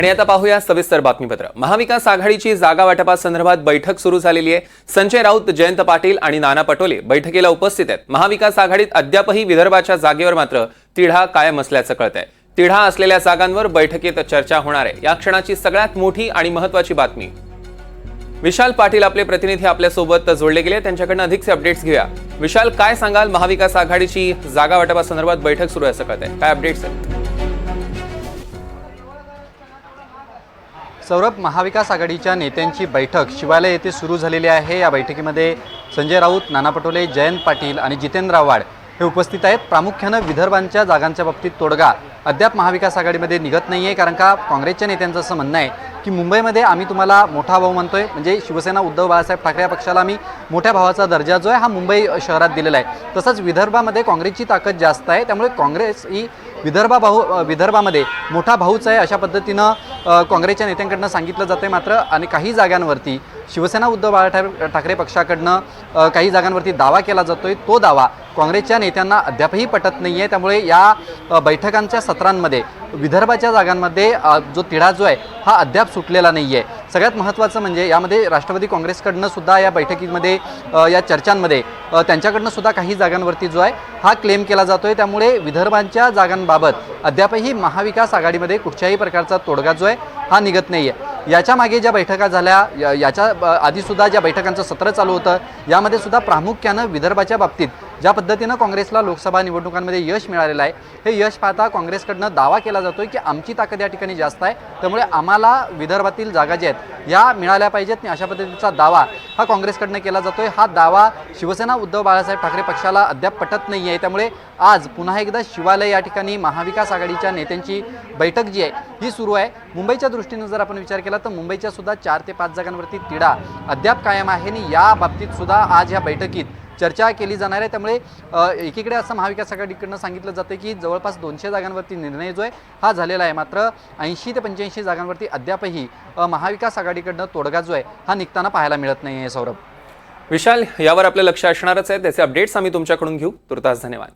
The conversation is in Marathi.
आणि आता पाहूया सविस्तर बातमीपत्र। महाविकास आघाडीची जागा वाटपासंदर्भात बैठक सुरू झालेली आहे। संजय राऊत, जयंत पाटील आणि नाना पटोले बैठकीला उपस्थित आहेत। महाविकास आघाडीत अद्यापही विदर्भाच्या जागेवर मात्र तिढा कायम असल्याचं कळतंय। तिढा असलेल्या जागांवर बैठकीत चर्चा होणार आहे। या क्षणाची सगळ्यात मोठी आणि महत्त्वाची बातमी। विशाल पाटील आपले प्रतिनिधी आपल्या सोबत जोडले गेले, त्यांच्याकडून अधिकचे अपडेट्स घेऊया। विशाल, काय सांगाल? महाविकास आघाडीची जागा वाटपासंदर्भात बैठक सुरू आहे असं कळतंय, काय अपडेट्स आहेत? सौरभ, महाविकास आघाडीच्या नेत्यांची बैठक शिवालय येथे सुरू झालेली आहे। या बैठकीमध्ये संजय राऊत, नाना पटोले, जयंत पाटील आणि जितेंद्र आव्हाड हे उपस्थित आहेत। प्रामुख्याने विदर्भांच्या जागांच्या बाबतीत तोडगा अद्याप महाविकास आघाडीमध्ये निघत नाही आहे, कारण का काँग्रेसच्या नेत्यांचं असं म्हणणं आहे की मुंबईमध्ये आम्ही तुम्हाला मोठा भाऊ म्हणतोय, म्हणजे शिवसेना उद्धव बाळासाहेब ठाकरे या पक्षाला आम्ही मोठ्या भावाचा दर्जा जो आहे हा मुंबई शहरात दिलेला आहे। तसंच विदर्भामध्ये काँग्रेसची ताकद जास्त आहे, त्यामुळे काँग्रेस ही विदर्भामध्ये मोठा भाऊच आहे अशा पद्धतीनं काँग्रेसच्या नेत्यांकडनं सांगितलं जाते। मात्र आणि काही जागांवरती शिवसेना उद्धव बाळासाहेब ठाकरे पक्षाकडनं काही जागांवरती दावा केला जातोय। तो दावा काँग्रेसच्या नेत्यांना अद्यापही पटत नाही आहे। त्यामुळे या बैठकांच्या सत्रांमध्ये विदर्भाच्या जागांमध्ये जो तिढा जो आहे हा अद्याप सुटलेला नाही आहे। सगळ्यात महत्त्वाचं म्हणजे यामध्ये राष्ट्रवादी काँग्रेसकडनं सुद्धा या बैठकीमध्ये या चर्चांमध्ये त्यांच्याकडनं सुद्धा काही जागांवरती जो आहे हा क्लेम केला जातोय। त्यामुळे विदर्भांच्या जागांबाबत अद्यापही महाविकास आघाडीमध्ये कुठच्याही प्रकारचा तोडगा जो आहे हा निघत नाही आहे। याच्या मागे ज्या बैठका झाल्या, याच्या आधीसुद्धा ज्या बैठकांचं सत्र चालू होतं, यामध्ये सुद्धा प्रामुख्यानं विदर्भाच्या बाबतीत ज्या पद्धतीनं काँग्रेसला लोकसभा निवडणुकांमध्ये यश मिळालेलं आहे, हे यश पाहता काँग्रेसकडनं दावा केला जातोय की आमची ताकद या ठिकाणी जास्त आहे, त्यामुळे आम्हाला विदर्भातील जागा ज्या आहेत या मिळाल्या पाहिजेत, अशा पद्धतीचा दावा हा काँग्रेसकडनं केला जातोय। हा दावा शिवसेना उद्धव बाळासाहेब ठाकरे पक्षाला अद्याप पटत नाही आहे। त्यामुळे आज पुन्हा एकदा शिवालय या ठिकाणी महाविकास आघाडीच्या नेत्यांची बैठक जी आहे ही सुरू आहे। मुंबईच्या दृष्टीनं जर आपण विचार केला तर मुंबईच्या सुद्धा 4 ते 5 जागांवरती तिढा अद्याप कायम आहे आणि या बाबतीत सुद्धा आज या बैठकीत चर्चा केली जाणार आहे। त्यामुळे एकीकडे असं महाविकास आघाडीकडनं सांगितलं जातं की जवळपास 200 जागांवरती निर्णय जो आहे हा झालेला आहे, मात्र 80 ते 85 जागांवरती अद्यापही महाविकास आघाडीकडनं तोडगा जो आहे हा निघताना पाहायला मिळत नाही आहे। सौरभ, विशाल, यावर आपलं लक्ष असणारच आहे, त्याचे अपडेट्स आम्ही तुमच्याकडून घेऊ। तुर्तास धन्यवाद।